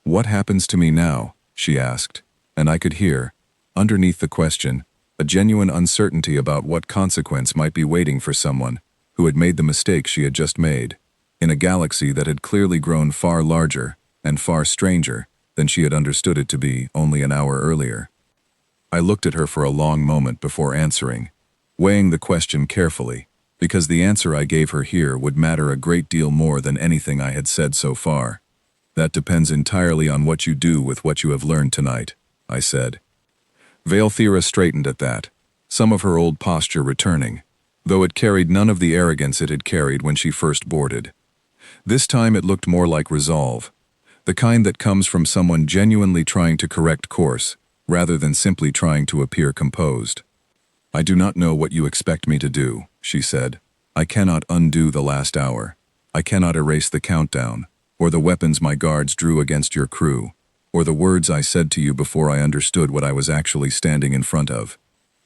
"What happens to me now?" she asked, and I could hear, underneath the question, a genuine uncertainty about what consequence might be waiting for someone who had made the mistake she had just made, in a galaxy that had clearly grown far larger and far stranger than she had understood it to be only an hour earlier. I looked at her for a long moment before answering, weighing the question carefully, because the answer I gave her here would matter a great deal more than anything I had said so far. "That depends entirely on what you do with what you have learned tonight," I said. Valethira straightened at that, some of her old posture returning, though it carried none of the arrogance it had carried when she first boarded. This time it looked more like resolve, the kind that comes from someone genuinely trying to correct course, rather than simply trying to appear composed. "I do not know what you expect me to do," she said. "I cannot undo the last hour. I cannot erase the countdown, or the weapons my guards drew against your crew. Or the words I said to you before I understood what I was actually standing in front of?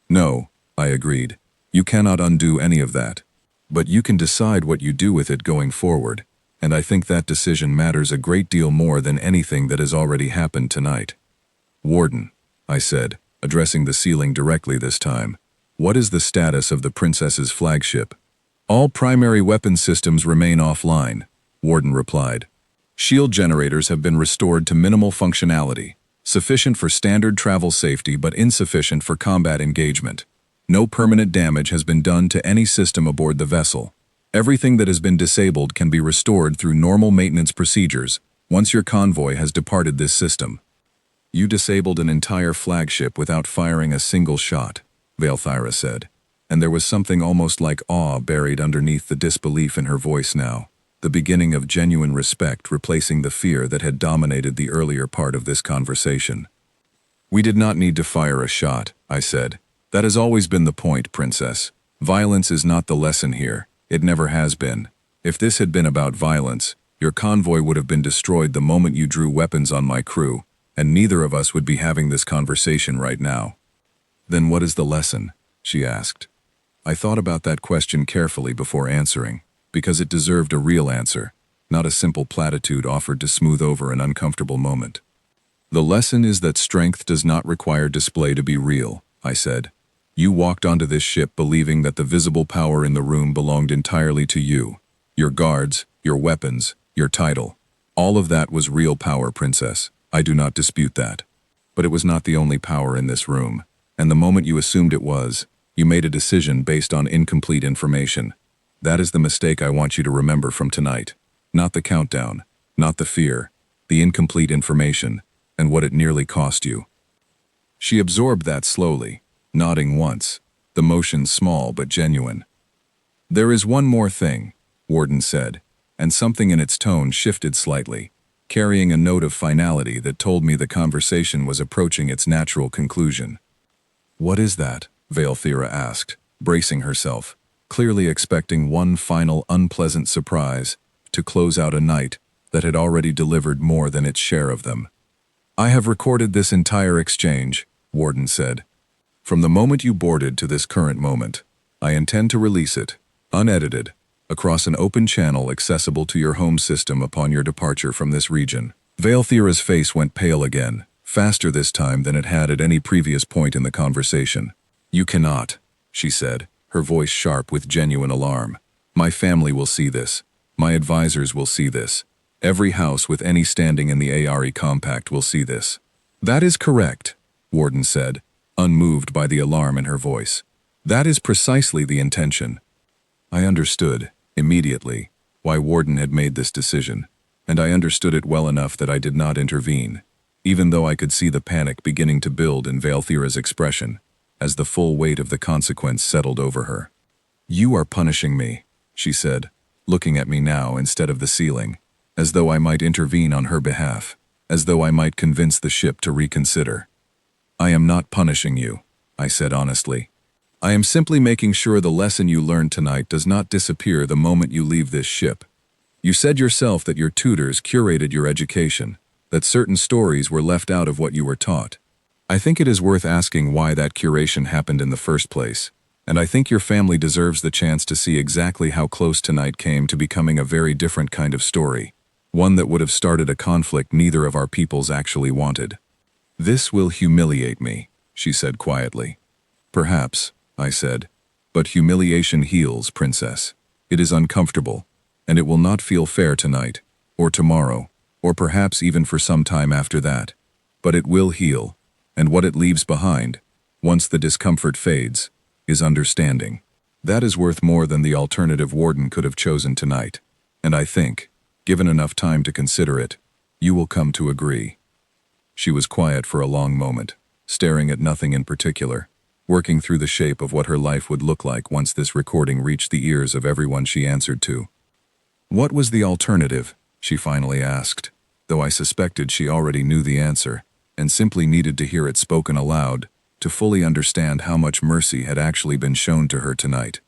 No, I agreed. You cannot undo any of that. But you can decide what you do with it going forward, and I think that decision matters a great deal more than anything that has already happened tonight. Warden, I said, addressing the ceiling directly this time, what is the status of the Princess's flagship? All primary weapon systems remain offline, Warden replied. Shield generators have been restored to minimal functionality, sufficient for standard travel safety but insufficient for combat engagement. No permanent damage has been done to any system aboard the vessel. Everything that has been disabled can be restored through normal maintenance procedures once your convoy has departed this system. You disabled an entire flagship without firing a single shot, Valethira said, and there was something almost like awe buried underneath the disbelief in her voice now, the beginning of genuine respect replacing the fear that had dominated the earlier part of this conversation. We did not need to fire a shot, I said. That has always been the point, Princess. Violence is not the lesson here. It never has been. If this had been about violence, your convoy would have been destroyed the moment you drew weapons on my crew, and neither of us would be having this conversation right now. Then what is the lesson? She asked. I thought about that question carefully before answering, because it deserved a real answer, not a simple platitude offered to smooth over an uncomfortable moment. The lesson is that strength does not require display to be real, I said. You walked onto this ship believing that the visible power in the room belonged entirely to you. Your guards, your weapons, your title. All of that was real power, Princess. I do not dispute that. But it was not the only power in this room, and the moment you assumed it was, you made a decision based on incomplete information. That is the mistake I want you to remember from tonight. Not the countdown, not the fear, the incomplete information, and what it nearly cost you. She absorbed that slowly, nodding once, the motion small but genuine. There is one more thing, Warden said, and something in its tone shifted slightly, carrying a note of finality that told me the conversation was approaching its natural conclusion. What is that? Valethira asked, bracing herself, clearly expecting one final unpleasant surprise to close out a night that had already delivered more than its share of them. I have recorded this entire exchange, Warden said. From the moment you boarded to this current moment, I intend to release it, unedited, across an open channel accessible to your home system upon your departure from this region. Valethira's face went pale again, faster this time than it had at any previous point in the conversation. You cannot, she said, her voice sharp with genuine alarm. My family will see this. My advisors will see this. Every house with any standing in the ARE compact will see this. That is correct, Warden said, unmoved by the alarm in her voice. That is precisely the intention. I understood, immediately, why Warden had made this decision, and I understood it well enough that I did not intervene, even though I could see the panic beginning to build in Valethira's expression, as the full weight of the consequence settled over her. You are punishing me, she said, looking at me now instead of the ceiling, as though I might intervene on her behalf, as though I might convince the ship to reconsider. I am not punishing you, I said honestly. I am simply making sure the lesson you learned tonight does not disappear the moment you leave this ship. You said yourself that your tutors curated your education, that certain stories were left out of what you were taught. I think it is worth asking why that curation happened in the first place, and I think your family deserves the chance to see exactly how close tonight came to becoming a very different kind of story, one that would have started a conflict neither of our peoples actually wanted. This will humiliate me, she said quietly. Perhaps, I said, but humiliation heals, Princess. It is uncomfortable, and it will not feel fair tonight, or tomorrow, or perhaps even for some time after that. But it will heal, and what it leaves behind, once the discomfort fades, is understanding. That is worth more than the alternative Warden could have chosen tonight, and I think, given enough time to consider it, you will come to agree. She was quiet for a long moment, staring at nothing in particular, working through the shape of what her life would look like once this recording reached the ears of everyone she answered to. What was the alternative? She finally asked, though I suspected she already knew the answer, and simply needed to hear it spoken aloud to fully understand how much mercy had actually been shown to her tonight.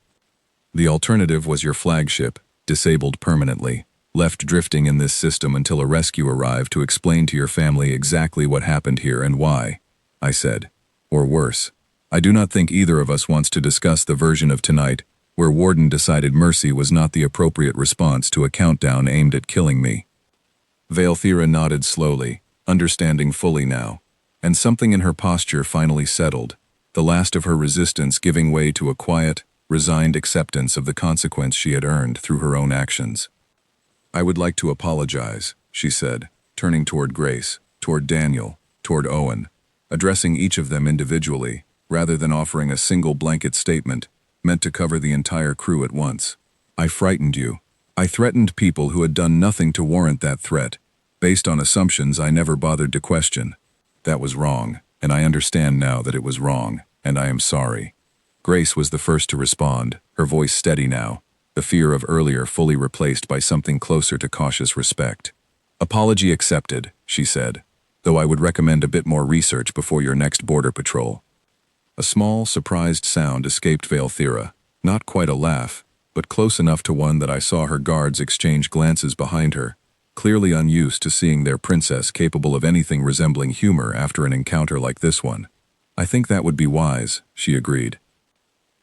The alternative was your flagship, disabled permanently, left drifting in this system until a rescue arrived to explain to your family exactly what happened here and why, I said. Or worse. I do not think either of us wants to discuss the version of tonight where Warden decided mercy was not the appropriate response to a countdown aimed at killing me. Valthira nodded slowly, understanding fully now, and something in her posture finally settled, the last of her resistance giving way to a quiet, resigned acceptance of the consequence she had earned through her own actions. I would like to apologize, she said, turning toward Grace, toward Daniel, toward Owen, addressing each of them individually, rather than offering a single blanket statement meant to cover the entire crew at once. I frightened you. I threatened people who had done nothing to warrant that threat, based on assumptions I never bothered to question. That was wrong, and I understand now that it was wrong, and I am sorry. Grace was the first to respond, her voice steady now, the fear of earlier fully replaced by something closer to cautious respect. Apology accepted, she said, though I would recommend a bit more research before your next border patrol. A small, surprised sound escaped Valthira, not quite a laugh, but close enough to one that I saw her guards exchange glances behind her, clearly unused to seeing their princess capable of anything resembling humor after an encounter like this one. I think that would be wise, she agreed.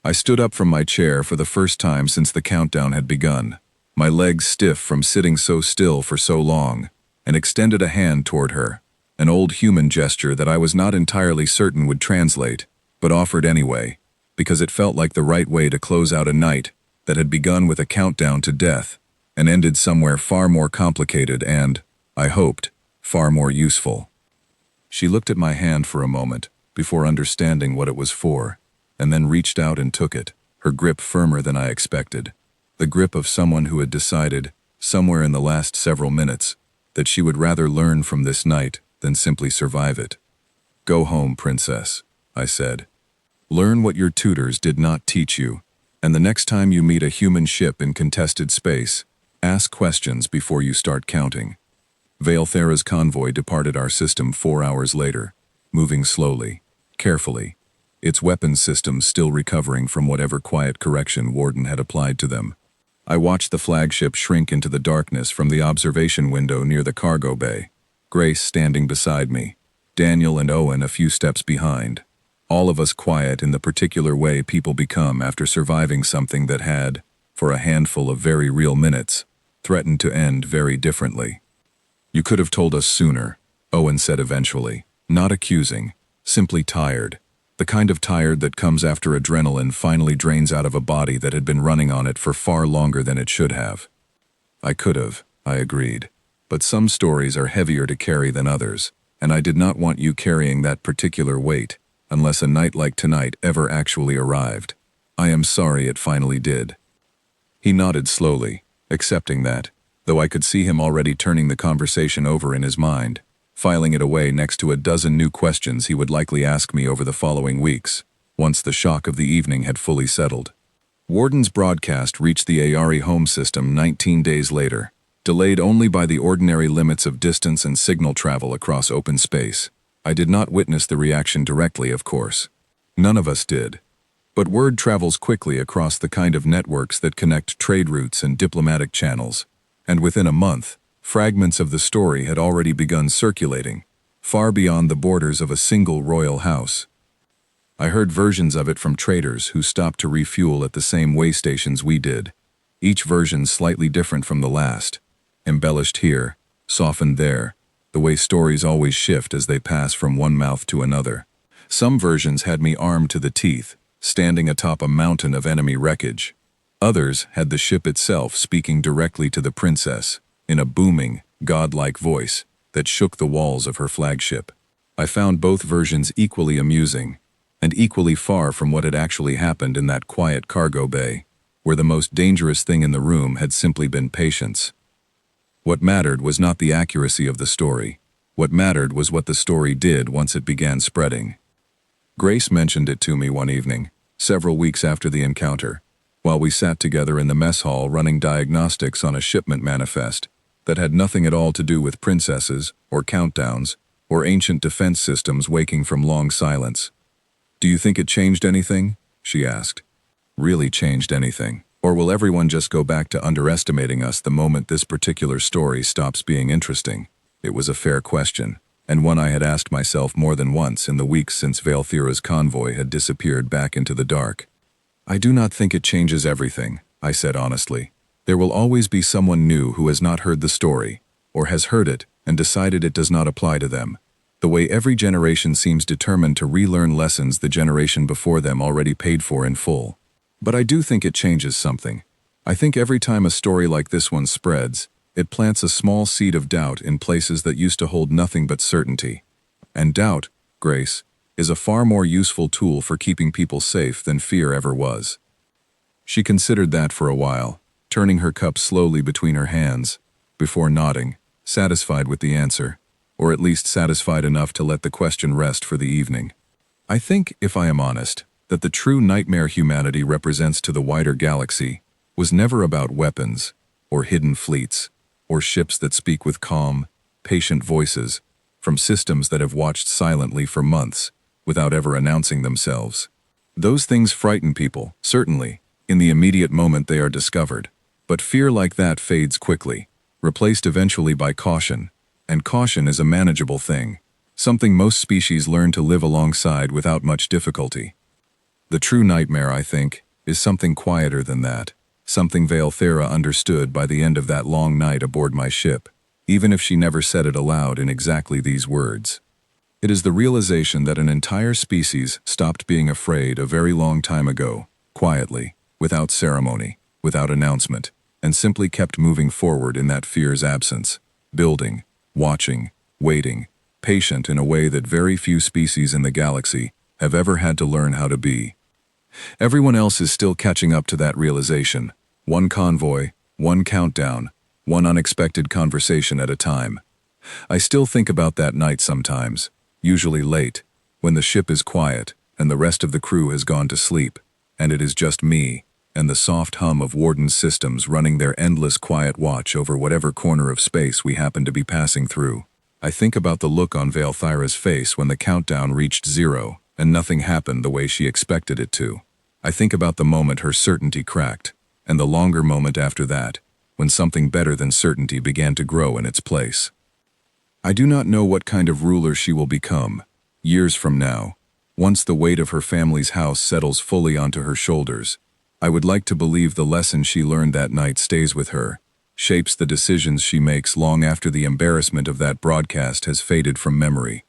I stood up from my chair for the first time since the countdown had begun, my legs stiff from sitting so still for so long, and extended a hand toward her, an old human gesture that I was not entirely certain would translate, but offered anyway, because it felt like the right way to close out a night that had begun with a countdown to death and ended somewhere far more complicated and, I hoped, far more useful. She looked at my hand for a moment before understanding what it was for, and then reached out and took it, her grip firmer than I expected, the grip of someone who had decided, somewhere in the last several minutes, that she would rather learn from this night than simply survive it. Go home, princess, I said. Learn what your tutors did not teach you, and the next time you meet a human ship in contested space, ask questions before you start counting. Valthera's convoy departed our system 4 hours later, moving slowly, carefully, its weapons systems still recovering from whatever quiet correction Warden had applied to them. I watched the flagship shrink into the darkness from the observation window near the cargo bay, Grace standing beside me, Daniel and Owen a few steps behind. All of us quiet in the particular way people become after surviving something that had, for a handful of very real minutes, threatened to end very differently. You could have told us sooner, Owen said eventually, not accusing, simply tired, the kind of tired that comes after adrenaline finally drains out of a body that had been running on it for far longer than it should have. I could have, I agreed, but some stories are heavier to carry than others, and I did not want you carrying that particular weight, unless a night like tonight ever actually arrived. I am sorry it finally did. He nodded slowly, accepting that, though I could see him already turning the conversation over in his mind, filing it away next to a dozen new questions he would likely ask me over the following weeks, once the shock of the evening had fully settled. Warden's broadcast reached the Ayari home system 19 days later, delayed only by the ordinary limits of distance and signal travel across open space. I did not witness the reaction directly, of course. None of us did. But word travels quickly across the kind of networks that connect trade routes and diplomatic channels, and within a month, fragments of the story had already begun circulating, far beyond the borders of a single royal house. I heard versions of it from traders who stopped to refuel at the same way stations we did, each version slightly different from the last, embellished here, softened there, the way stories always shift as they pass from one mouth to another. Some versions had me armed to the teeth, standing atop a mountain of enemy wreckage. Others had the ship itself speaking directly to the princess, in a booming, godlike voice that shook the walls of her flagship. I found both versions equally amusing, and equally far from what had actually happened in that quiet cargo bay, where the most dangerous thing in the room had simply been patience. What mattered was not the accuracy of the story. What mattered was what the story did once it began spreading. Grace mentioned it to me one evening, several weeks after the encounter, while we sat together in the mess hall running diagnostics on a shipment manifest that had nothing at all to do with princesses, or countdowns, or ancient defense systems waking from long silence. "Do you think it changed anything?" she asked. "Really changed anything," Or will everyone just go back to underestimating us the moment this particular story stops being interesting? It was a fair question, and one I had asked myself more than once in the weeks since Valthira's convoy had disappeared back into the dark. I do not think it changes everything, I said honestly. There will always be someone new who has not heard the story, or has heard it and decided it does not apply to them, the way every generation seems determined to relearn lessons the generation before them already paid for in full. But I do think it changes something. I think every time a story like this one spreads, it plants a small seed of doubt in places that used to hold nothing but certainty. And doubt, Grace, is a far more useful tool for keeping people safe than fear ever was. She considered that for a while, turning her cup slowly between her hands, before nodding, satisfied with the answer, or at least satisfied enough to let the question rest for the evening. I think, if I am honest, that the true nightmare humanity represents to the wider galaxy was never about weapons, or hidden fleets, or ships that speak with calm, patient voices, from systems that have watched silently for months, without ever announcing themselves. Those things frighten people, certainly, in the immediate moment they are discovered, but fear like that fades quickly, replaced eventually by caution, and caution is a manageable thing, something most species learn to live alongside without much difficulty. The true nightmare, I think, is something quieter than that, something Valthira understood by the end of that long night aboard my ship, even if she never said it aloud in exactly these words. It is the realization that an entire species stopped being afraid a very long time ago, quietly, without ceremony, without announcement, and simply kept moving forward in that fear's absence, building, watching, waiting, patient in a way that very few species in the galaxy have ever had to learn how to be. Everyone else is still catching up to that realization, one convoy, one countdown, one unexpected conversation at a time. I still think about that night sometimes, usually late, when the ship is quiet and the rest of the crew has gone to sleep, and it is just me and the soft hum of Warden's systems running their endless quiet watch over whatever corner of space we happen to be passing through. I think about the look on Valthira's face when the countdown reached 0 and nothing happened the way she expected it to. I think about the moment her certainty cracked, and the longer moment after that, when something better than certainty began to grow in its place. I do not know what kind of ruler she will become, years from now, once the weight of her family's house settles fully onto her shoulders. I would like to believe the lesson she learned that night stays with her, shapes the decisions she makes long after the embarrassment of that broadcast has faded from memory.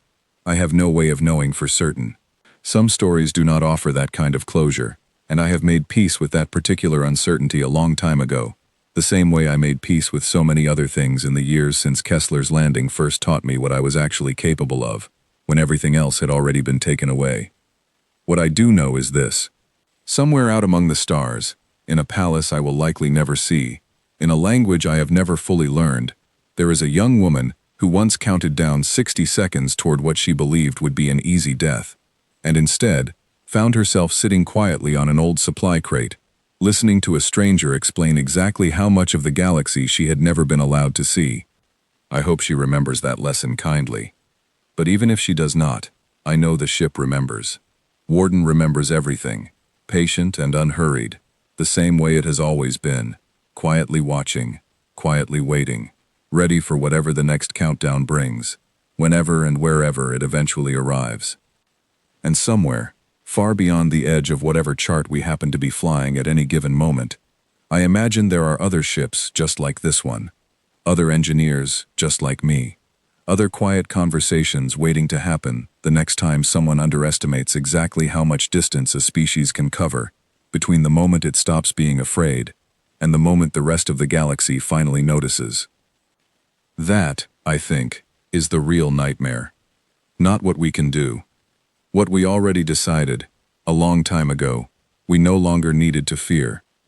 I have no way of knowing for certain. Some stories do not offer that kind of closure, and I have made peace with that particular uncertainty a long time ago, the same way I made peace with so many other things in the years since Kessler's Landing first taught me what I was actually capable of, when everything else had already been taken away. What I do know is this. Somewhere out among the stars, in a palace I will likely never see, in a language I have never fully learned, there is a young woman who once counted down 60 seconds toward what she believed would be an easy death, and instead found herself sitting quietly on an old supply crate, listening to a stranger explain exactly how much of the galaxy she had never been allowed to see. I hope she remembers that lesson kindly. But even if she does not, I know the ship remembers. Warden remembers everything, patient and unhurried, the same way it has always been, quietly watching, quietly waiting, ready for whatever the next countdown brings, whenever and wherever it eventually arrives. And somewhere, far beyond the edge of whatever chart we happen to be flying at any given moment, I imagine there are other ships just like this one, other engineers just like me, other quiet conversations waiting to happen the next time someone underestimates exactly how much distance a species can cover between the moment it stops being afraid and the moment the rest of the galaxy finally notices. That, I think, is the real nightmare. Not what we can do. What we already decided, a long time ago, we no longer needed to fear.